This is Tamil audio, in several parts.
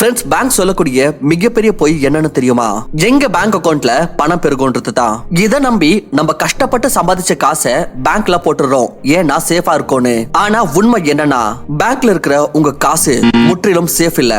ஃப்ரெண்ட்ஸ், பேங்க் சொல்லக்கூடிய மிகப்பெரிய பொய் என்னன்னு தெரியுமா? எங்க பேங்க் அக்கவுண்ட்ல பணம் பெருகுன்றது தான். இதை நம்பி நம்ம கஷ்டப்பட்டு சம்பாதிச்ச காசை பேங்க்ல போட்டுறோம், ஏன்னா சேஃபா இருக்கும்னு. ஆனா உண்மை என்னன்னா, பேங்க்ல இருக்கிற உங்க காசு முற்றிலும் சேஃப் இல்ல.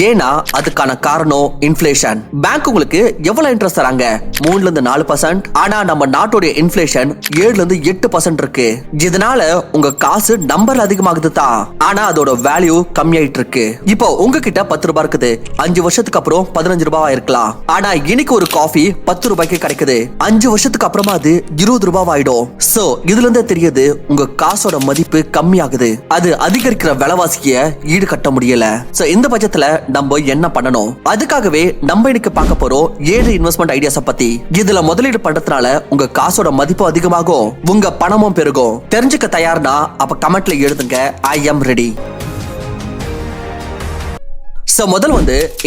ஏன்னா அதுக்கான காரணம் இன்ஃப்ளேஷன். பேங்க் உங்களுக்கு எவ்வளவு இன்ட்ரெஸ்ட் தராங்க? 3ல இருந்து 4%. ஆனா நம்ம நாட்டோட இன்ஃப்ளேஷன் 7ல இருந்து 8% இருக்கு. இதனால உங்க காசு நம்பர் அதிகமாகுது தான், ஆனா அதோட வேல்யூ கம்மியாயிட்டு இருக்கு. இப்போ உங்ககிட்ட 10 ரூபாய் இருக்குது, 5 வருஷத்துக்கு அப்புறம் 15 ரூபாய் இருக்கலாம். ஆனா இன்னைக்கு ஒரு காஃபி 10 ரூபாய்க்கு கிடைக்குது, 5 வருஷத்துக்கு அப்புறமா அது 20 ரூபாய் ஆயிடும். சோ இதுல இருந்தே தெரியுது உங்க காசோட மதிப்பு கம்மியாகுது. அது அதிகரிக்கிற விலைவாசிய ஈடு கட்ட முடியல. சோ இந்த பட்சத்துல நம்ம என்ன பண்ணணும்? அதுக்காகவே நம்ம இன்னைக்கு பார்க்க போறோம் 7 இன்வெஸ்ட்மெண்ட் ஐடியாஸ பத்தி. இதுல முதலீடு பண்றதுனால உங்க காசோட மதிப்பு அதிகமாகும், உங்க பணமும் பெருகும். தெரிஞ்சுக்க தயார்னா அப்ப கமெண்ட்ல எழுதுங்க, ஐ எம் ரெடி. முதல்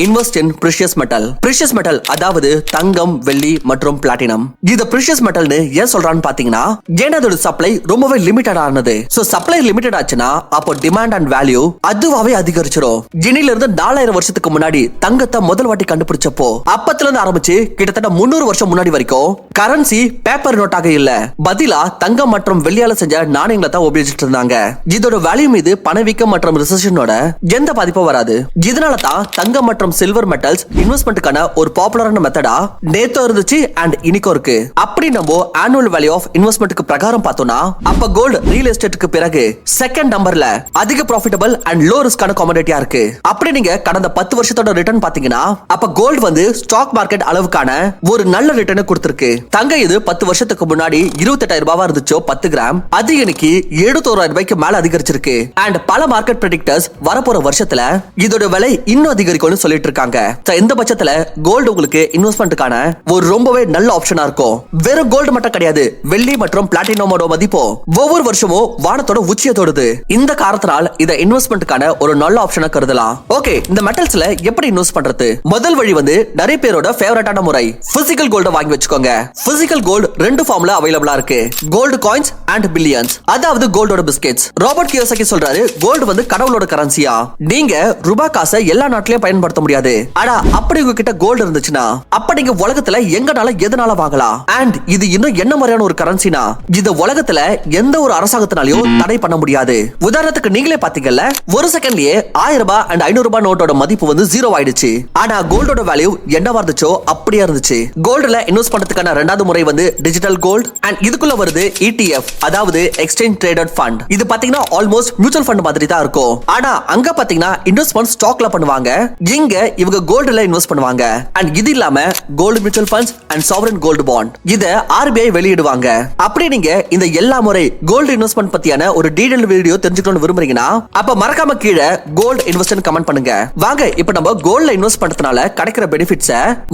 invest in precious metal. precious metal அதாவது தங்கம், வெள்ளி மற்றும் பிளாட்டினம். இது precious metalனு ஏன் சொல்றான்னு பாத்தீங்கன்னா, ஏன்னா அதோட சப்ளை ரொம்பவே லிமிட்டட் ஆனது. சோ சப்ளை லிமிட்டட் ஆச்சுன்னா அப்போ டிமாண்ட் அண்ட் வேல்யூ அதுவாவே அதிகரிச்சிடும். ஜெனில இருந்து 4000 வருஷத்துக்கு முன்னாடி தங்கத்தை முதல் வாட்டி கண்டுபிடிச்சப்போ அப்பத்துல இருந்து ஆரம்பிச்சு கிட்டத்தட்ட 300 வருஷம் முன்னாடி வரைக்கும் கரன்சி பேப்பர் நோட்டாக இல்ல, பதிலா தங்கம் மற்றும் வெள்ளியால செஞ்ச நாணயங்களை தான் உபயோகிச்சுட்டு இருந்தாங்க. இதோட வேல்யூ மீது பணவீக்கம் மற்றும் ரிசெஷனோட எந்த பாதிப்பும் வராது. இதனால தங்கம் மற்றும் சில்வர் மெட்டல்ஸ் இன்வெஸ்ட்மென்ட்கான ஒரு பாப்புலரான மெத்தடா நேத்து இருந்துச்சு அண்ட் இன்னைக்கும் இருக்கு. அப்படி நம்ம ஆனுவல் வேல்யூ ஆஃப் இன்வெஸ்ட்மென்ட்க்கு பிரகாரம் பார்த்தோம்னா, அப்ப கோல்ட் ரியல் எஸ்டேட்டுக்கு பிறகு செகண்ட் நம்பர்ல அதிக ப்ராஃபிட்டபிள் அண்ட் லோ ரிஸ்கான கமோடிட்டியா இருக்கு. அப்படி நீங்க கடந்த 10 வருஷத்தோட ரிட்டர்ன் பாத்தீங்கன்னா, அப்ப கோல்ட் ஸ்டாக் மார்க்கெட் அளவுக்கான ஒரு நல்ல ரிட்டர்ன் கொடுத்திருக்கு. தங்கம் இது 10 வருஷத்துக்கு முன்னாடி 28,000 ரூபாய் இருந்துச்சோ 10 கிராம், அது இன்னைக்கு 71,000 ரூபாய்க்கு மேல அதிகரிச்சிருக்கு. அண்ட் பல மார்க்கெட் பிரெடிக்டர்ஸ் வரப்போற வருஷத்துல இதோட விலை இன்னும் அதிகரிக்கும்னு சொல்லிட்டு இருக்காங்க. இந்த பட்சத்துல கோல்டு உங்களுக்கு இன்வெஸ்ட்மென்ட்கான ஒரு ரொம்பவே நல்ல ஆப்ஷனா இருக்கும். வெறும் கோல்டு மட்டும் கிடையாது, வெள்ளி மற்றும் பிளாட்டினமோட மதிப்பு ஒவ்வொரு வருஷமும் வானத்தோட உச்சியை தொடுது. இந்த காரணத்தினால் இத இன்வெஸ்ட்மென்ட்கான ஒரு நல்ல ஆப்ஷனா கருதலாம். ஓகே, இந்த மெட்டல்ஸ்ல எப்படி இன்வெஸ்ட் பண்றது? முதல் வழி நிறைய பேரோட ஃபேவரட்டான முறை, பிசிக்கல் கோல்ட வாங்கி வச்சுக்கோங்க. பிசிக்கல் கோல்டு 2 ஃபார்ம்ல அவைலபிளா இருக்கு, கோல்டு காயின்ஸ் அண்ட் பில்லியன்ஸ், அதாவது கோல்டோட பிஸ்கெட்ஸ். ராபர்ட் கியோசாகி சொல்றாரு, கோல்டு கடவுளோட கரன்சியா. நீங்க ரூபாய் காசை எல்லா நாட்டிலயும் பயன்படுத்த முடியாது. ஆனா அப்படி உங்ககிட்ட கோல்டு இருந்துச்சுன்னா அப்ப நீங்க உலகத்துல எங்கனால எதனால வாங்கலாம். அண்ட் இது இன்னும் என்ன மாதிரியான ஒரு கரன்சினா, இது உலகத்துல எந்த ஒரு அரசாங்கத்தினாலையும் தடை பண்ண முடியாது. உதாரணத்துக்கு நீங்களே பாத்தீங்கல்ல, ஒரு செகண்ட்லயே 1000 ரூபாய் அண்ட் 500 ரூபாய் நோட்டோட மதிப்பு 0 ஆயிடுச்சு. ஆனா கோல்டோட வேல்யூ என்னவா இருந்துச்சோ அப்படியே இருந்துச்சு. கோல்டுல இன்வெஸ்ட் பண்றதுக்கான இரண்டாவது முறை டிஜிட்டல் கோல்ட். அண்ட் இதுக்குள்ள வருது ETF, அதாவது எக்ஸ்சேஞ்ச் ட்ரேடட் ஃபண்ட். இது பாத்தீங்கன்னா ஆல்மோஸ்ட் மியூச்சுவல் ஃபண்ட் மாதிரி தான் இருக்கும். ஆனா அங்க பாத்தீங்கன்னா இன்வெஸ்ட்மென்ட் ஸ்டாக்ல பண்ணுவாங்க, இங்க இவங்க கோல்டுல இன்வெஸ்ட் பண்ணுவாங்க. அண்ட் இது இல்லாம gold mutual funds and sovereign gold bond இத RBI வெளியிடுவாங்க. அப்படி நீங்க இந்த எல்லா முறை கோல்டு இன்வெஸ்ட்மென்ட் பத்தியான ஒரு டீடைல் வீடியோ தெரிஞ்சுக்கணும்னு விரும்புறீங்கன்னா அப்ப மறக்காம கீழே கோல்ட் இன்வெஸ்ட்மென்ட் கமெண்ட் பண்ணுங்க. வாங்க இப்ப நம்ம கோல்ட்ல இன்வெஸ்ட் பண்றதுனால கிடைக்கிற பெனிஃபிட்ஸ்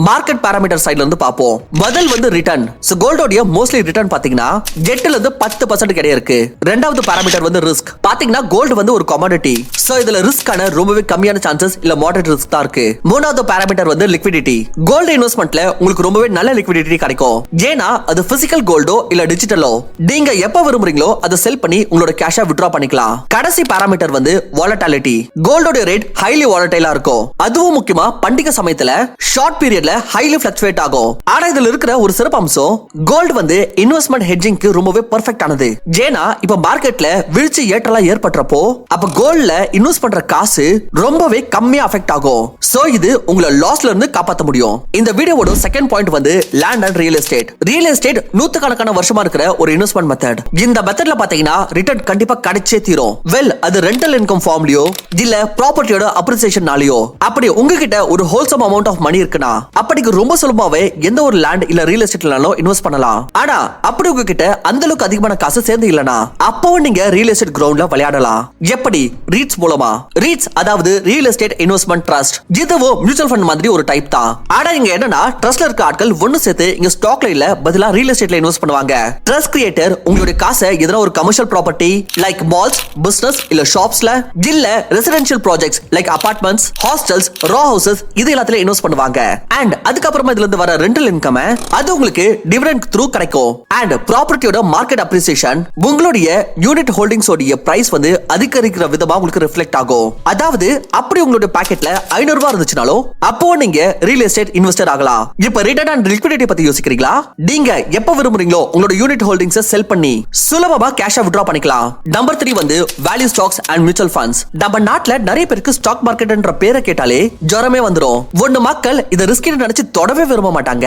மார்க்கெட் பாராமீட்டர் சைடுல இருந்து பாப்போம். முதல் ரிட்டர்ன். சோ கோல்டோட மோஸ்ட்லி ரிட்டர்ன் பாத்தீங்கன்னா 8ல இருந்து 10% கிடையாது இருக்கு. இரண்டாவது பாராமீட்டர் ரிஸ்க். பாத்தீங்கன்னா கோல்டு ஒரு கமோடிட்டி, சோ இதுல ரிஸ்கான ரொம்பவே கம்மியான சான்சஸ் இல்ல மாடரேட் ரிஸ்க் தான் இருக்கு. மூணாவது பாராமீட்டர் லிக்விடிட்டி. கோல்ட் இன்வெஸ்ட்மென்ட்ல உங்களுக்கு ரொம்பவே நல்ல லிக்விடிட்டி கிடைக்கும், ஏன்னா அது பிசிக்கல் கோல்டோ இல்ல டிஜிட்டலோ நீங்க எப்ப விரும்புறீங்களோ அதை செல் பண்ணி உங்களோட கேஷா வித்ட்ரா பண்ணிக்கலாம். கடைசி பாராமீட்டர் வாலட்டிலிட்டி. கோல்டோட ரேட் ஹைலி வாலடைலா இருக்கும், அதுவும் முக்கியமா பண்டிகை சமயத்துல ஷார்ட் பீரியட்ல ஹைலி ஃபிளக்சுவேட் ஆகும். ஆனா இதுல இருக்கிற ஒரு சிறப்பு அம்சம், கோல்டு இன்வெஸ்ட்மென்ட் ஹெட்ஜிங்க்கு ரொம்பவே பெர்ஃபெக்ட் ஆனது. ஏன்னா இப்ப மார்க்கெட்ல வீழ்ச்சி ஏற்றலாம் ஏற்பட்டறப்போ அப்ப கோல்ட்ல இன்வெஸ்ட் பண்ற காசு ரொம்பவே கம்மியா அஃபெக்ட் ஆகும். சோ இது உங்களை லாஸ்ல இருந்து காப்பாத்த முடியும். இந்த வீடியோவோட second point land and real estate. Real estate நூத்துக்கணக்கான வருஷமா இருக்கிற ஒரு இன்வெஸ்ட்மென்ட் மெத்தட். இந்த மெத்தட்ல பாத்தீங்கன்னா ரிட்டர்ன் கண்டிப்பா கிடைச்சே தீரும். அது ரெண்டல் இன்கம் ஃபார்ம்லயோ இல்ல ப்ராப்பர்ட்டியோட அப்ரிசியேஷன்னாலயோ. அப்படி உங்ககிட்ட ஒரு ஹோல்சம் அமௌண்ட் ஆஃப் மணி இருக்குன்னா அப்படிக்கு ரொம்ப சுலபமாவே எந்த ஒரு லேண்ட் இல்ல ரியல் எஸ்டேட்லனாலும் இன்வெஸ்ட் பண்ணலாம். ஆனா அப்படி உங்ககிட்ட அந்த அளவுக்கு அதிகமான காசு சேர்ந்து இல்லனா அப்பவும் நீங்க ரியல் எஸ்டேட் கிரவுண்ட்ல விளையாடலாம். எப்படி? ரீட்ஸ் மூலமா. ரீட்ஸ் அதாவது ரியல் எஸ்டேட் இன்வெஸ்ட்மெண்ட் ட்ரஸ்ட். இதுவும் மியூச்சுவல் ஃபண்ட் மாதிரி ஒரு டைப் தான். ஆனா இங்க என்னன்னா ட்ரஸ்ட்ல இருக்க ஆட்கள் ஒன்னு சேர்த்து இங்க ஸ்டாக்ல இல்ல பதிலா ரியல் எஸ்டேட்ல இன்வெஸ்ட் பண்ணுவாங்க. ட்ரஸ்ட் கிரியேட்டர் உங்களுடைய காசை எதனா ஒரு commercial property like malls, business இல்ல ஷாப்ஸ்ல இல்ல residential projects like apartments, hostels, row houses இது எல்லாத்துல இன்வெஸ்ட் பண்ணுவாங்க. அண்ட் அதுக்கப்புறமா இதுல இருந்து வர ரெண்டல் இன்கம் அது உங்களுக்கு டிவிடெண்ட் த்ரூ கிடைக்கும். அண்ட் ப்ராப்பர்ட்டியோட மார்க்கெட் அப்ரிசியேஷன் உங்களுடைய யூனிட் ஹோல்டிங்ஸ் உடைய பிரைஸ் அதிகரிக்கிற விதமா உங்களுக்கு ரிஃப்ளெக்ட் ஆகும். அதாவது அப்படி உங்களுடைய பாக்கெட்ல 500 ரூபாய் இருந்துச்சுனாலும் அப்போ நீங்க ரியல் எஸ்டேட் இன்வெஸ்டர் ஆகலாம். இப்ப ரிட்டர்ன் அண்ட் லிக்விடிட்டி பத்தி யோசிக்கிறீங்களா? நீங்க எப்ப விரும்புறீங்களோ உங்களோட யூனிட் ஹோல்டிங்ஸ் செல் பண்ணி சுலபமா கேஷா வித்ட்ரா பண்ணிக்கலாம். நம்பர் 3 வந்து value stocks and mutual funds. நம்ம நாட்டுல நிறைய பேருக்கு ஸ்டாக் மார்க்கெட்ன்ற பேரை கேட்டாலே ஜரமே வந்துரும். ஒன்னு மக்கள் இத ரிஸ்க் நினைச்சு தொடவே விரும்ப மாட்டாங்க,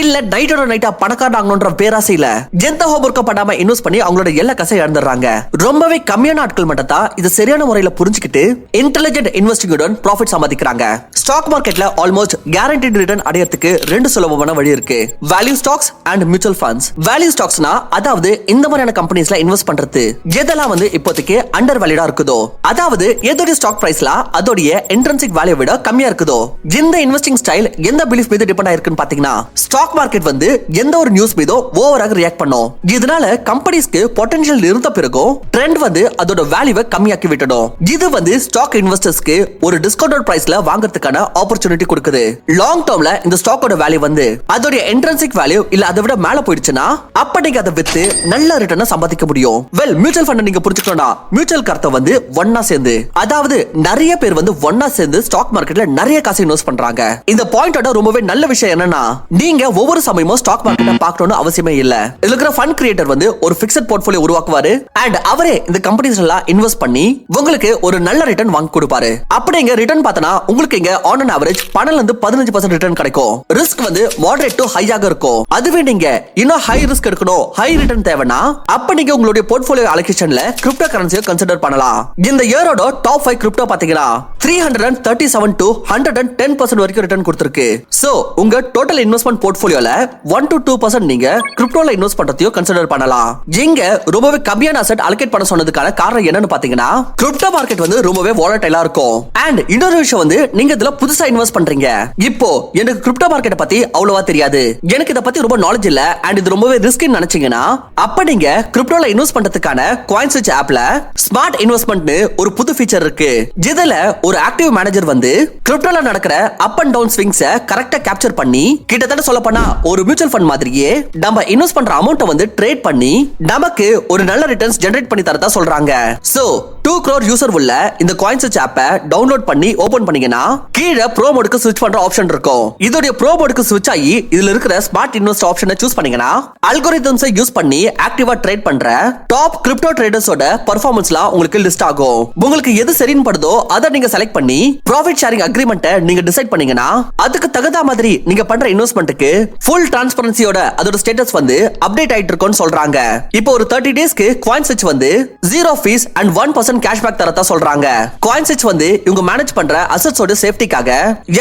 இல்ல நைட்டோட நைட்டா பணக்காரனாகணும்ன்ற பேராசையில எந்த ஹோம்வொர்க்கும் பண்ணாம இன்வெஸ்ட் பண்ணி அவங்களோட எல்லா காசை இழந்துடுறாங்க. ரொம்பவே கம்மியான ஆட்கள் மட்டும் தான் இத சரியான முறையில புரிஞ்சுக்கிட்டு இன்டெலிஜென்ட் இன்வெஸ்டிங்குடன் ப்ராஃபிட் சம்பாதிக்கிறாங்க. ஸ்டாக் மார்க்கெட்ல ஆல்மோஸ்ட் கேரண்டீட் ரிட்டர்ன் அடையறதுக்கு ரெண்டு சுலபமான வழி இருக்கு, value stocks and mutual funds. Value ஸ்டாக்ஸ்னா அதாவது இந்த மாதிரியான கம்பெனிஸ்ல இன்வெஸ்ட் பண்றது எதெல்லாம் வந்து இப்போதைக்கு அண்டர் வேல்யூடா இருக்குதோ, அதாவது எதோட ஸ்டாக் பிரைஸ்ல அதோடைய இன்ட்ரின்சிக் வேல்யூ விட கம்மியா இருக்குதோ. இந்த இன்வெஸ்டிங் ஸ்டைல் எந்த பிலீஃப் மீது டிபெண்ட் ஆயிருக்குன்னு பாத்தீங்கன்னா ஸ்டாக் மார்க்கெட் வந்து எந்த ஒரு நியூஸ் மீதோ ஓவராக ரியாக்ட் பண்ணும். இதனால கம்பெனிஸ்க்கு பொட்டன்ஷியல் இருந்த பிறகும் ட்ரெண்ட் வந்து அதோட வேல்யூவை கம்மியாக்கி விட்டுடும். இது வந்து ஸ்டாக் இன்வெஸ்டர்ஸ்க்கு ஒரு டிஸ்கவுண்டட் பிரைஸ்ல வாங்குறதுக்கான ஆப்பர்ச்சுனிட்டி கொடுக்குது. லாங் டர்ம்ல இந்த ஸ்டாக்கோட வேல்யூ வந்து அதோட இன்ட்ரின்சிக் வேல்யூ இல்ல அதை விட மேல போயிடுச்சுன்னா அப்ப நீங்க அதை வித்து நல்ல ரிட்டர்னை சம்பாதிக்க முடியும். வெல், மியூச்சுவல் ஃபண்ட் நீங்க புரிஞ்சுக்கணும்னா மியூச்சுவல் கருத்தை வந்து ஒன்னா சேர்ந்து, அதாவது நிறைய பேர் வந்து ஒன்னா சேர்ந்து ஸ்டாக் மார்க்கெட்ல நிறைய காசு இன்வெஸ்ட் பண்றாங்க. இந்த பாயிண்டோட ரொம்பவே நல்ல விஷயம் என்னன்னா நீங்க ஒவ்வொரு சமயமும் ஸ்டாக் மார்க்கெட்டை பார்க்கணும்னு அவசியமே இல்ல. இதுல இருக்கிற ஃபண்ட் கிரியேட்டர் வந்து ஒரு ஃபிக்ஸட் போர்ட்ஃபோலியோ உருவாக்குவாரு அண்ட் அவரே இந்த கம்பெனிஸ் எல்லாம் இன்வெஸ்ட் பண்ணி உங்களுக்கு ஒரு நல்ல ரிட்டர்ன் வாங்கி கொடுப்பாரு. அப்படிங்க ரிட்டர்ன் பார்த்தனா உங்களுக்கு இங்க ஆன் அன் ஆவரேஜ் 12 இருந்து 15% ரிட்டர்ன் கிடைக்கும். ரிஸ்க் வந்து மாடரேட் டு ஹையாக இருக்கும். அதுவே நீங்க இன்னும் ஹை ரிஸ்க் எடுக்கணும், ஹை ரிட்டர்ன் தேவைன்னா அப்ப நீங்க உங்களுடைய போர்ட்ஃபோலியோ அலோகேஷன்ல கிரிப்டோ கரன்சியை கன்சிடர் பண்ணலாம். இந்த இயரோட டாப் 5 கிரிப்டோ பாத்தீங்கன்னா 337 to 110% வரைக்கும் ரிட்டர்ன் கொடுத்திருக்கு. சோ உங்க டோட்டல் இன்வெஸ்ட்மென்ட் போர்ட்ஃபோலியோல 1 to 2% நீங்க கிரிப்டோல இன்வெஸ்ட் பண்றதையும் கன்சிடர் பண்ணலாம். இங்க ரொம்பவே கம்மியான அசெட் அலோகேட் பண்ண சொன்னதுக்கான காரணம் என்னன்னு பாத்தீங்கன்னா கிரிப்டோ மார்க்கெட் வந்து ரொம்பவே வாலடைலா இருக்கும். அண்ட் இன்னொரு விஷயம் வந்து நீங்க இதுல புதுசா இன்வெஸ்ட் பண்றீங்க. இப்போ எனக்கு கிரிப்டோ மார்க்கெட் பத்தி அவ்வளவா தெரியாது, எனக்கு இத பத்தி ரொம்ப நாலேஜ் இல்ல அண்ட் இது ரொம்பவே ரிஸ்க்னு நினைச்சீங்கன்னா அப்ப நீங்க கிரிப்டோல இன்வெஸ்ட் பண்றதுக்கான CoinSwitch ஆப்ல ஸ்மார்ட் இன்வெஸ்ட்மென்ட்னு ஒரு புது ஃபீச்சர் இருக்கு. இதுல ஒரு ஆக்டிவ் மேனேஜர் வந்து கிரிப்டோல நடக்கிற அப் அண்ட் டவுன் ஸ்விங்ஸை கரெக்ட்டா கேப்சர் பண்ணி கிட்டத்தட்ட சொல்ல போனா ஒரு மியூச்சுவல் ஃபண்ட் மாதிரியே நம்ம இன்வெஸ்ட் பண்ற அமௌண்ட்டை வந்து ட்ரேட் பண்ணி நமக்கு ஒரு நல்ல ரிட்டர்ன்ஸ் ஜெனரேட் பண்ணி தரதா சொல்றாங்க. சோ 2 crore யூசர் உள்ள இந்த CoinSwitch ஆப்பை டவுன்லோட் பண்ணி ஓபன் பண்ணீங்கன்னா கீழ ப்ரோ மோடுக்கு ஸ்விட்ச் பண்ற ஆப்ஷன் இருக்கும். இதோட ப்ரோ மோடுக்கு ஸ்விட்ச் ஆகி இதுல இருக்கிற ஸ்மார்ட் இன்வெஸ்ட் ஆப்ஷனை சூஸ் பண்ணீங்கன்னா அல்கோரிதம்ஸை யூஸ் பண்ணி ஆக்டிவா ட்ரேட் பண்ற டாப் கிரிப்டோ ட்ரேடர்ஸோட பெர்ஃபார்மன்ஸ்லாம் உங்களுக்கு லிஸ்ட் ஆகும். உங்களுக்கு எது சரின்னு படுதோ அதை நீங்க செலக்ட் பண்ணி ப்ராஃபிட் ஷேரிங் அக்ரிமெண்ட்டை நீங்க டிசைட் பண்ணீங்கன்னா அதுக்கு தகுந்த மாதிரி நீங்க பண்ற இன்வெஸ்ட்மென்ட்க்கு ஃபுல் டிரான்ஸ்பரன்சியோட அதோட ஸ்டேட்டஸ் வந்து அப்டேட் ஆயிட்டு இருக்குன்னு சொல்றாங்க. இப்போ ஒரு 30 டேஸ்க்கு CoinSwitch வந்து 0 ஃபீஸ் அண்ட் 1% கேஷ்பேக் தரதா சொல்றாங்க. CoinSwitch வந்து இவங்க மேனேஜ் பண்ற அசெட்ஸோட சேஃப்டிக்காக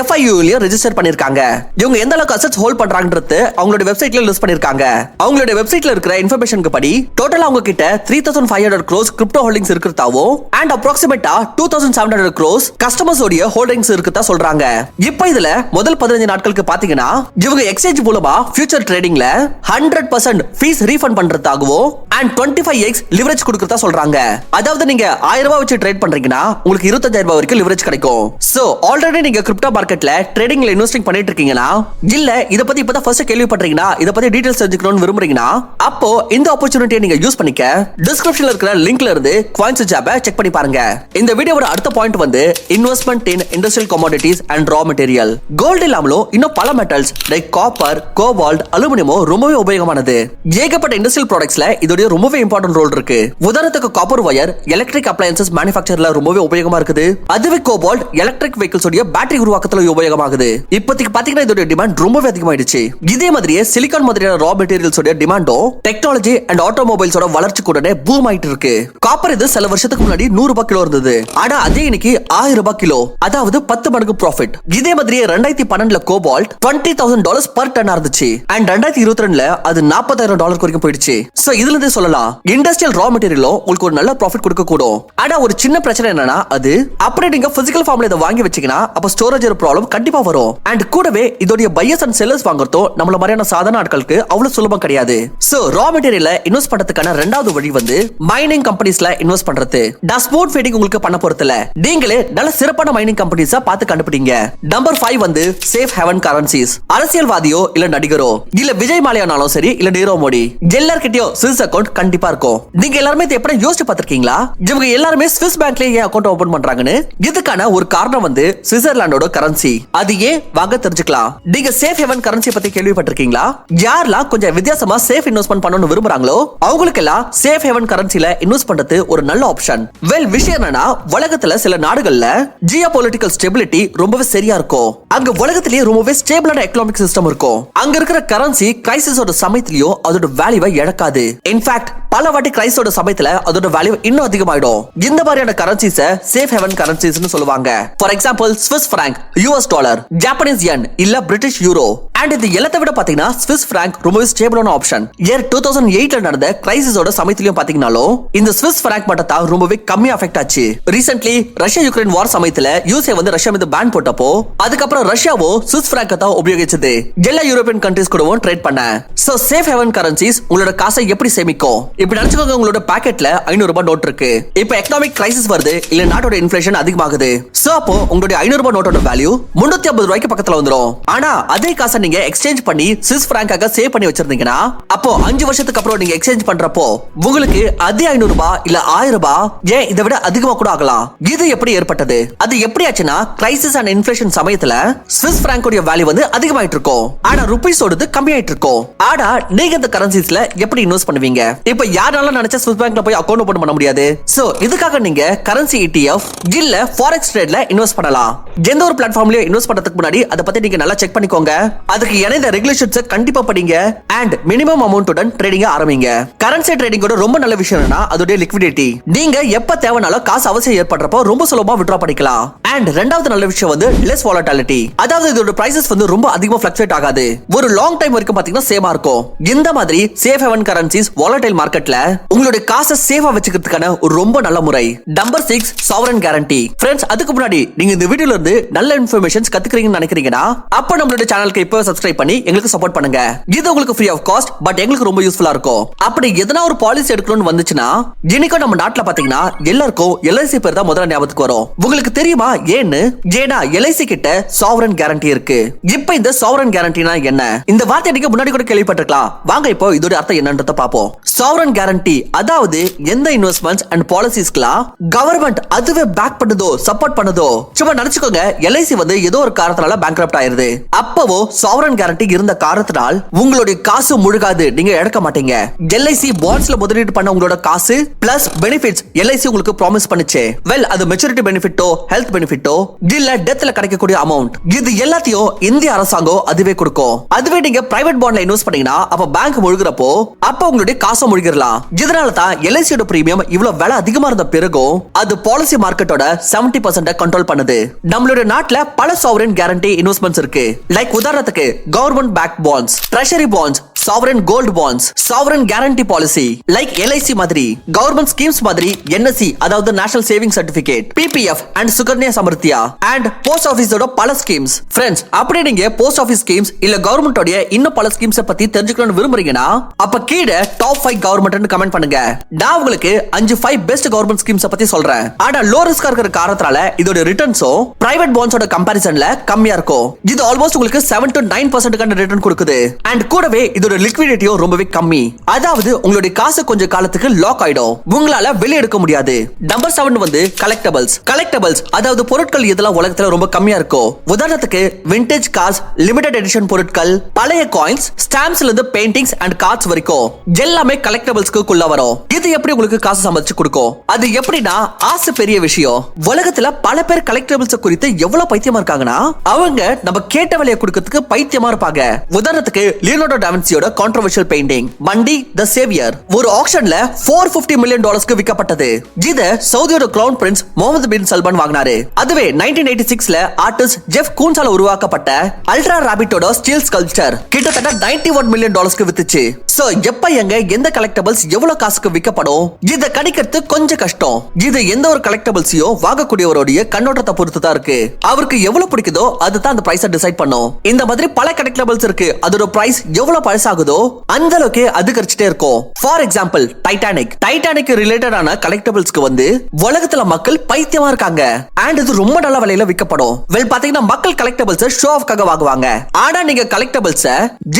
FIU லயும் ரெஜிஸ்டர் பண்ணிருக்காங்க. இவங்க எந்த அளவுக்கு அசெட்ஸ் ஹோல்ட் பண்றாங்கன்றது அவங்களோட வெப்சைட்ல லிஸ்ட் பண்ணிருக்காங்க. அவங்களோட வெப்சைட்ல இருக்கிற இன்ஃபர்மேஷனுக்கு படி டோட்டலா அவங்க கிட்ட 3500 crores கிரிப்டோ ஹோல்டிங்ஸ் இருக்கிறதாவும் அண்ட் அப்ராக்சிமேட்டா 2700 crores கஸ்டமர்ஸ் உடைய ஹோல்டிங்ஸ் இருக்கிறதா சொல்றாங்க. இப்போ இதுல முதல் 15 நாட்களுக்கு பாத்தீங்கன்னா இவங்க எக்ஸ்சேஞ்ச் மூலமா ஃபியூச்சர் ட்ரேடிங்ல 100% ஃபீஸ் ரீஃபண்ட் பண்றதாகவும் அண்ட் 25x லிவரேஜ் கொடுக்கறதா சொல்றாங்க. அதாவது நீங்க 1000 ரூபாய் வச்சு ட்ரேட் பண்றீங்கன்னா உங்களுக்கு 25000 ரூபாய் வரைக்கும் லிவரேஜ் கிடைக்கும். சோ ஆல்ரெடி நீங்க கிரிப்டோ மார்க்கெட்ல ட்ரேடிங்ல இன்வெஸ்டிங் பண்ணிட்டு இருக்கீங்கன்னா இல்ல இத பத்தி இப்பதான் ஃபர்ஸ்ட் கேள்விப்பட்டீங்கன்னா இத பத்தி டீடைல்ஸ் தெரிஞ்சுக்கணும்னு விரும்புறீங்கன்னா அப்போ இந்த ஆப்பர்ச்சுனிட்டியை நீங்க யூஸ் பண்ணிக்க டிஸ்கிரிப்ஷன்ல இருக்கிற லிங்க்ல இருந்து CoinSwitch ஆப்பை செக் பண்ணி பாருங்க. இந்த வீடியோவோட அடுத்த பாயிண்ட் வந்து investment in industrial commodities and raw material. Gold இல்லாமலும் இன்னும் பல மெட்டல்ஸ் லைக் காப்பர், கோபால்ட், அலுமினியமும் ரொம்பவே உபயோகமானது. ஏகப்பட்ட இண்டஸ்ட்ரியல் ப்ராடக்ட்ஸ்ல இதோட ரொம்பவே இம்பார்ட்டன்ட் ரோல் இருக்கு. உதாரணத்துக்கு காப்பர் வயர் எலக்ட்ரிக் அப்ளையன்சஸ் மேனுஃபேக்சர்ல ரொம்பவே உபயோகமா இருக்குது. அதுவே கோபால்ட் எலக்ட்ரிக் வெஹிக்கிள்ஸ் உடைய பேட்டரி உருவாக்கத்துல உபயோகமாகுது. இப்போதைக்கு பாத்தீங்கன்னா இதோட டிமாண்ட் ரொம்பவே அதிகமாயிடுச்சு. இதே மாதிரியே சிலிகான் மாதிரியான ரா மெட்டீரியல்ஸ் உடைய டிமாண்டும் டெக்னாலஜி அண்ட் ஆட்டோமொபைல்ஸோட வளர்ச்சி கூட பூம் ஆயிட்டு இருக்கு. காப்பர் இது சில வருஷத்துக்கு முன்னாடி 100 ரூபாய் கிலோ இருந்தது. ஆனா அதே இன்னைக்கு 1000 ரூபாய் கிலோ, அதாவது 10 மடங்கு ப்ராஃபிட். இதே மாதிரியே 2012ல கோபால்ட் $20,000 பர் டன் இருந்துச்சு அண்ட் 2022ல அது $40,000 வரைக்கும் போயிடுச்சு. சோ இதுல இருந்து சொல்லலாம் இண்டஸ்ட்ரியல் ரா மெட்டீரியலும் உங்களுக்கு ஒரு நல்ல ப்ராஃபிட் கொடுக்க கூடும். ஆனா ஒரு சின்ன பிரச்சனை என்னன்னா அது அப்படியே நீங்க பிசிக்கல் ஃபார்ம்ல இதை வாங்கி வச்சீங்கன்னா அப்ப ஸ்டோரேஜ் ப்ராப்ளம் கண்டிப்பா வரும். அண்ட் கூடவே இதோட பையர்ஸ் அண்ட் செல்லர்ஸ் வாங்குறதோ நம்மள மாதிரியான சாதாரண ஆட்களுக்கு அவ்வளவு சுலபம் கிடையாது. சோ ரா மெட்டீரியல்ல இன்வெஸ்ட் பண்றதுக்கான இரண்டாவது வழி வந்து மைனிங் கம்பெனிஸ்ல இன்வெஸ்ட் பண்றது. டஸ்போர்ட் ஃபீடிங் உங்களுக்கு பண்ண போறதில்ல, நீங்களே நல்ல சிறப்பான மைனிங் கம்பெனிஸா பார்த்து கண்டுபிடிங்க. நம்பர் 5 வந்து சேஃப் ஹேவன் கரன்சிஸ். அரசியல்வாதியோ இல்ல நடிகரோ இல்ல விஜய் மாலியானாலும் சரி இல்ல நீரவ் மோடி எல்லார்கிட்டயும் ஸ்விஸ் அக்கவுண்ட் கண்டிப்பா இருக்கும். நீங்க எல்லாருமே எப்படி யோசிச்சு பார்த்திருக்கீங்களா? இவங்க எல்லாருமே ஸ்விஸ் பேங்க்ல ஏன் அக்கவுண்ட் ஓபன் பண்றாங்கன்னு? இதுக்கான இதுக்கான ஒரு காரணம் வந்து சுவிட்சர்லாந்தோட கரன்சி. அது ஏன் வாங்க தெரிஞ்சுக்கலாம். நீங்க சேஃப் ஹேவன் கரன்சி பத்தி கேள்விப்பட்டிருக்கீங்களா? யாரெல்லாம் கொஞ்சம் வித்தியாசமா சேஃப் இன்வெஸ்ட்மெண்ட் பண்ணணும்னு விரும்புறாங்களோ அவங்களுக்கு எல்லாம் சேஃப் ஹேவன் கரன்சில இன்வெஸ்ட் பண்றது ஒரு நல்ல ஆப்ஷன். வெல், விஷயம் என்னன்னா உலகத்துல சில நாடுகள்ல ஜியோபொலிட்டிக்கல் ஸ்டெபிலிட்டி ரொம்பவே சரியா இருக்கும். அங்க உலகத்திலேயே ரொம்பவே ஸ்டேபிளான எக்கனாமிக் சிஸ்டம் இருக்கும். அங்க இருக்கிற கரன்சி கிரைசிஸோட சமயத்திலயோ அதோட வேல்யூவை இழக்காது. இன்ஃபேக்ட் பல வாட்டி கிரைசிஸோட சமயத்துல அதோட வேல்யூ இன்னும் அதிகமாயிடும். இந்த மாதிரியான கரன்சிஸ சேஃப் ஹேவன் கரன்சிஸ்னு சொல்லுவாங்க. For example Swiss franc, US dollar, Japanese yen இல்ல பிரிட்டிஷ் யூரோ. அண்ட் இது எல்லாத்தை விட பாத்தீங்கன்னா ஸ்விஸ் பிராங்க் ரொம்பவே ஸ்டேபிளான ஆப்ஷன். இயர் 2008ல நடந்த கிரைசிஸோட சமயத்திலயும் பாத்தீங்கன்னாலும் இந்த ஸ்விஸ் பிராங்க் மட்டும் தான் ரொம்பவே கம்மி அஃபெக்ட் ஆச்சு. ரீசென்ட்லி ரஷ்யா யுக்ரைன் வார் சமயத்துல யூஎஸ்ஏ வந்து ரஷ்யா மீது பேன் போட்டப்போ அதுக்கப்புறம் ரஷ்யாவோ ஸ்விஸ் பிராங்க் தான் உபயோகிச்சது. எல்லா யூரோப்பியன் கண்ட்ரீஸ் கூடவும் ட்ரேட் பண்ண. சோ சேஃப் ஹேவன் கரன்சிஸ் உங்களோட காசை எப்படி சேமிக்கும்? இப்ப நினைச்சுக்கோங்க, உங்களோட பாக்கெட்ல 500 ரூபாய் நோட் இருக்கு. இப்ப எக்கனாமிக் கிரைசிஸ் வருது, இல்ல நாட்டோட இன்ஃப்ளேஷன் அதிகமாகுது. சோ அப்போ உங்களுடைய 500 ரூபாய் நோட்டோட வேல்யூ 350 ரூபாய்க்கு பக்கத்துல வந்துரும். ஆனா அதே காசை நீங்க எக்ஸ்சேஞ்ச் பண்ணி ஸ்விஸ் பிராங்காக சேவ் பண்ணி வச்சிருந்தீங்கன்னா அப்போ 5 வருஷத்துக்கு அப்புறம் நீங்க எக்ஸ்சேஞ்ச் பண்றப்போ உங்களுக்கு அதே 500 ரூபாய் இல்ல 1000 ரூபாய் ஏன் இதை விட அதிகமா கூட ஆகலாம். இது எப்படி ஏற்பட்டது? அது எப்படி ஆச்சுன்னா கிரைசிஸ் அண்ட் இன்ஃப்ளேஷன் சமயத்துல ஸ்விஸ் பிராங்கோட வேல்யூ வந்து அதிகமாயிட்டு இருக்கும், ஆனா ருபீஸோடது கம்மியாயிட்டு இருக்கும். ஆனா நீங்க இந்த கரன்சிஸ்ல எப்படி இன்வெஸ்ட் பண்ணுவீங்க? இப்ப யாரால நினைச்ச ஸ்விஸ் பேங்க்ல போய் அக்கவுண்ட் ஓபன் பண்ண முடியாது. சோ இதுக்காக நீங்க கரன்சி ETF இல்ல ஃபாரெக்ஸ் ட்ரேட்ல இன்வெஸ்ட் பண்ணலாம். எந்த ஒரு பிளாட்ஃபார்ம்லயும் இன்வெஸ்ட் பண்றதுக்கு முன்னாடி அதை பத்தி நீங்க நல்லா செக் பண்ணிக்கோங்க. அதுக்கு இணைந்த ரெகுலேஷன்ஸ் கண்டிப்பா படிங்க அண்ட் மினிமம் அமௌண்ட்டுடன் ட்ரேடிங் ஆரம்பிங்க. கரன்சி ட்ரேடிங்கோட ரொம்ப நல்ல விஷயம் என்னன்னா அதோட லிக்விடிட்டி. நீங்க எப்ப தேவைனாலும் காசு அவசியம் ஏற்படுறப்போ ரொம்ப சுலபமா வித்ட்ரா பண்ணிக்கலாம். அண்ட் ரெண்டாவது நல்ல விஷயம் வந்து லெஸ் வாலட்டிலிட்டி. அதாவது இதோட பிரைசஸ் வந்து ரொம்ப அதிகமா ஃபிளக்சுவேட் ஆகாது. ஒரு லாங் டைம் வரைக்கும் பாத்தீங்கன்னா சேமா இருக்கும். இந்த மாதிரி சேஃப் ஹேவன் கரன்சிஸ் வாலடைல் மார்க்கெட்ல உங்களுடைய காசை சேஃபா வச்சுக்கிறதுக்கான ஒரு ரொம்ப நல்ல முறை. Number 6 sovereign guarantee. ஃப்ரெண்ட்ஸ், அதுக்கு முன்னாடி நீங்க இந்த வீடியோல இருந்து நல்ல இன்ஃபர்மேஷன்ஸ் கத்துக்கிறீங்கன்னு நினைக்கிறீங்கன்னா அப்ப நம்மளோட சேனலுக்கு இப்போ சப்ஸ்கிரைப் பண்ணி எங்களுக்கு சப்போர்ட் பண்ணுங்க. இது உங்களுக்கு ஃப்ரீ ஆஃப் காஸ்ட், பட் எங்களுக்கு ரொம்ப யூஸ்ஃபுல்லா இருக்கும். அப்படி எதனா ஒரு பாலிசி எடுக்கணும்னு வந்துச்சுன்னா இன்னைக்கு நம்ம நாட்டுல பாத்தீங்கன்னா எல்லாருக்கும் LIC பேர் தான் முதல்ல ஞாபகத்துக்கு வரும். உங்களுக்கு தெரியுமா ஏன்னு? ஏன்னா LIC கிட்ட சாவரன் கேரண்டி இருக்கு. இப்போ இந்த சாவரன் கேரண்டினா என்ன? இந்த வார்த்தை நீங்க முன்னாடி கூட கேள்விப்பட்டிருக்கலாம். வாங்க இப்போ இதோட அர்த்தம் என்னன்றத பாப்போம். சாவரன் கேரண்டி அதாவது எந்த இன்வெஸ்ட்மெண்ட்ஸ் அண்ட் பாலிசிஸ்க்குலாம் கவர்மெண்ட் அதுவே பேக் பண்ணுதோ சப்போர்ட் பண்ணுதோ. சும்மா நினைச்சுக்கோங்க, LIC வந்து ஏதோ ஒரு காரணத்தால பேங்க்ரப்ட் ஆயிருது. அப்பவோ சாவரன் கேரண்டி இருந்த காரணத்தினால் உங்களுடைய காசு முழுகாது, நீங்க இழக்க மாட்டீங்க. LIC பாண்ட்ஸ்ல முதலீடு பண்ண உங்களோட காசு பிளஸ் பெனிஃபிட்ஸ் LIC உங்களுக்கு ப்ராமிஸ் பண்ணுச்சு. வெல், அது மெச்சூரிட்டி பெனிஃபிட்டோ ஹெல்த் பெனிஃபிட்டோ இல்ல டெத்ல கிடைக்கக்கூடிய அமௌண்ட், இது எல்லாத்தையும் இந்திய அரசாங்கம் அதுவே கொடுக்கும். அதுவே நீங்க பிரைவேட் பாண்ட்ல இன்வெஸ்ட் பண்ணீங்கன்னா அப்ப பேங்க் முழுகிறப்போ அப்ப உங்களுடைய காசை முழுகிடலாம். இதனால தான் LICயோட பிரீமியம் இவ்வளவு விலை அதிகமா இருந்த பிறகும் அது பாலிசி மார்க்கெட்டோட 70% கண்ட்ரோல் பண்ணுது. நம்மளோட நாட்டுல பல சாவரன் கேரண்டி இன்வெஸ்ட்மெண்ட்ஸ் இருக்கு. லைக் உதாரணத்துக்கு government back bonds, treasury bonds, sovereign gold bonds, sovereign guarantee policy like LIC மாதிரி, கவர்மெண்ட் ஸ்கீம்ஸ் மாதிரி NSC அதாவது national saving certificate, PPF and Sukanya Samriddhi and post ஆபீஸோட பல ஸ்கீம்ஸ். ஃப்ரெண்ட்ஸ், அப்படி நீங்க போஸ்ட் ஆபீஸ் ஸ்கீம்ஸ் இல்ல கவர்மெண்டோட இன்னும் பல ஸ்கீம்ஸ் பத்தி தெரிஞ்சுக்கணும்னு விரும்புறீங்கன்னா அப்ப கீழே டாப் 5 கவர்மெண்ட்னு கமெண்ட் பண்ணுங்க. நான் உங்களுக்கு 5 பெஸ்ட் கவர்மெண்ட் ஸ்கீம்ஸ் பத்தி சொல்றேன். ஆனா லோ ரிஸ்கா இருக்கிற காரணத்தால இதோட ரிட்டர்ன்ஸும் பிரைவேட் பாண்ட்ஸோட கம்பேரிசன்ல கம்மியா இருக்கும். இது ஆல்மோஸ்ட் உங்களுக்கு 7 to 9% ரிட்டர்ன் கொடுக்குது. அண்ட் கூடவே இதோட லிக்விடிட்டியும் ரொம்பவே கம்மி. அதாவது உங்களுடைய காசு கொஞ்சம் காலத்துக்கு லாக் ஆயிடும், உங்களால வெளிய எடுக்க முடியாது. நம்பர் 7 வந்து கலெக்டபிள்ஸ். கலெக்டபிள்ஸ் அதாவது பொருட்கள் இதெல்லாம் உலகத்துல ரொம்ப கம்மியா இருக்கும். உதாரணத்துக்கு விண்டேஜ் கார்ஸ், லிமிடெட் எடிஷன் பொருட்கள், பழைய காயின்ஸ், ஸ்டாம்ப்ஸ்ல இருந்து பெயிண்டிங்ஸ் அண்ட் கார்ட்ஸ் வரைக்கும் எல்லாமே கலெக்டபிள்ஸ்க்கு உள்ள வரும். இது எப்படி உங்களுக்கு காசு சம்பாதிச்சு கொடுக்கும்? அது எப்படின்னா ஆசை பெரிய விஷயம். உலகத்துல பல பேர் கலெக்டபிள்ஸ் குறித்து எவ்வளவு பைத்தியமா இருக்காங்கன்னா அவங்க நம்ம கேட்ட விலையை கொடுக்கிறதுக்கு பைத்தியமா இருப்பாங்க. உதாரணத்துக்கு லியோனார்டோ டா வின்சியோட கான்ட்ரோவர்ஷியல் பெயிண்டிங் மண்டி தி சேவியர் ஒரு ஆக்ஷன்ல $450 மில்லியன் விற்கப்பட்டது. இத சவுதியோட கிரவுன் பிரின்ஸ் முகமது பின் சல்மான் வாங்கினாரு. அதுவே 1986ல ஆர்டிஸ்ட் ஜெஃப் கூன்ஸால உருவாக்கப்பட்ட அல்ட்ரா ராபிட்டோட ஸ்டீல் ஸ்கல்ப்சர் கிட்டத்தட்ட $91 மில்லியன் வித்துச்சு. சோ எப்ப எங்க எந்த கலெக்டபிள்ஸ் எவ்வளவு காசுக்கு விற்கப்படும் இத கணிக்கிறது கொஞ்சம் கஷ்டம். இது எந்த ஒரு கலெக்டபிள்ஸையும் வாங்கக்கூடியவருடைய கண்ணோட்டத்தை பொறுத்து தான் இருக்கு. அவருக்கு எவ்வளவு பிடிக்குதோ அதுதான் அந்த பிரைஸை டிசைட் பண்ணும். இந்த மாதிரி பல கலெக்டபிள்ஸ் இருக்கு. அதோட பிரைஸ் எவ்வளவு பழசா ஆகுதோ அந்த அளவுக்கு அதிகரிச்சுட்டே இருக்கும். ஃபார் எக்ஸாம்பிள் டைட்டானிக் ரிலேட்டடான கலெக்டபிள்ஸ்க்கு வந்து உலகத்துல மக்கள் பைத்தியமா இருக்காங்க. அண்ட் இது ரொம்ப நல்ல விலையில விற்கப்படும். வெல் பாத்தீங்கன்னா மக்கள் கலெக்டபிள்ஸ் ஷோ ஆஃப்காக வாங்குவாங்க. ஆனா நீங்க கலெக்டபிள்ஸ்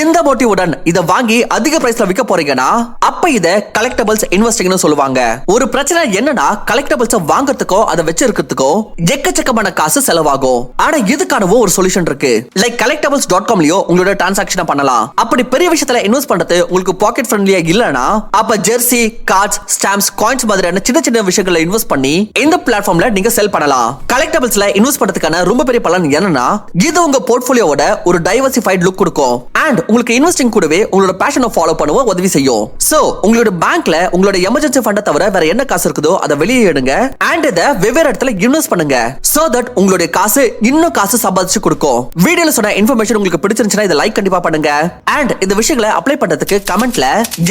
இந்த மோட்டிவுடன் இத வாங்கி அதிக பிரைஸ்ல விற்க போறீங்கன்னா அப்ப இத கலெக்டபிள்ஸ் இன்வெஸ்டிங்னு சொல்லுவாங்க. ஒரு பிரச்சனை என்னன்னா கலெக்டபிள்ஸ் வாங்குறதுக்கோ அதை வச்சிருக்கிறதுக்கோ எக்கச்சக்கமான காசு செலவாகும். ஆனா இதுக்கானவும் ஒரு சொல்யூஷன் இருக்கு. லைக் collectibles.com-லயோ உங்களோட டிரான்சாக்ஷனை பண்ணலாம். அப்படி பெரிய விஷயத்துல இன்வெஸ்ட் பண்றது உங்களுக்கு பாக்கெட் ஃப்ரெண்ட்லியா இல்லனா அப்ப ஜெர்சி, கார்ட்ஸ், ஸ்டாம்ப்ஸ், காயின்ஸ் மாதிரியான சின்ன சின்ன விஷயங்களை இன்வெஸ்ட் பண்ணி இந்த பிளாட்ஃபார்ம்ல நீங்க செல் பண்ணலாம். கலெக்டபிள்ஸ்ல இன்வெஸ்ட் பண்றதுக்கான ரொம்ப பெரிய பலன் என்னன்னா இது உங்க போர்ட்ஃபோலியோவோட ஒரு டைவர்சிஃபைட் லுக் கொடுக்கும். அண்ட் உங்களுக்கு இன்வெஸ்டிங் கூடவே உங்களோட பேஷனை ஃபாலோ பண்ணவும் உதவி செய்யும். சோ உங்களோட பேங்க்ல உங்களோட எமர்ஜென்சி ஃபண்ட தவிர வேற என்ன காசு இருக்குதோ அதை வெளியே எடுங்க. அண்ட் இத வெவ்வேறு இடத்துல இன்வெஸ்ட் பண்ணுங்க. சோ தட் உங்களுடைய காசு இன்னும் காசு சம்பாதிச்சு கொடுக்கும். வீடியோல சொன்ன இன்ஃபர்மேஷன் உங்களுக்கு பிடிச்சிருந்துச்சுன்னா இதை லைக் கண்டிப்பா பண்ணுங்க. அண்ட் இந்த விஷயங்களை அப்ளை பண்றதுக்கு கமெண்ட்ல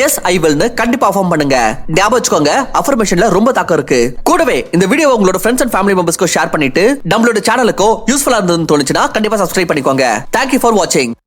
எஸ் ஐ வில் கண்டிப்பா அஃபர்ம் பண்ணுங்க. ஞாபகம் வச்சுக்கோங்க, அஃபர்மேஷன்ல ரொம்ப தாக்கம் இருக்கு. கூடவே இந்த வீடியோவை உங்களோட ஃப்ரெண்ட்ஸ் அண்ட் ஃபேமிலி மெம்பர்ஸ்க்கு ஷேர் பண்ணிட்டு நம்மளோட சேனலுக்கு யூஸ்ஃபுல்லா இருந்ததுன்னு தோணுச்சுன்னா கண்டிப்பா சப்ஸ்கிரைப் பண்ணிக்கோங்க. Thank you for watching.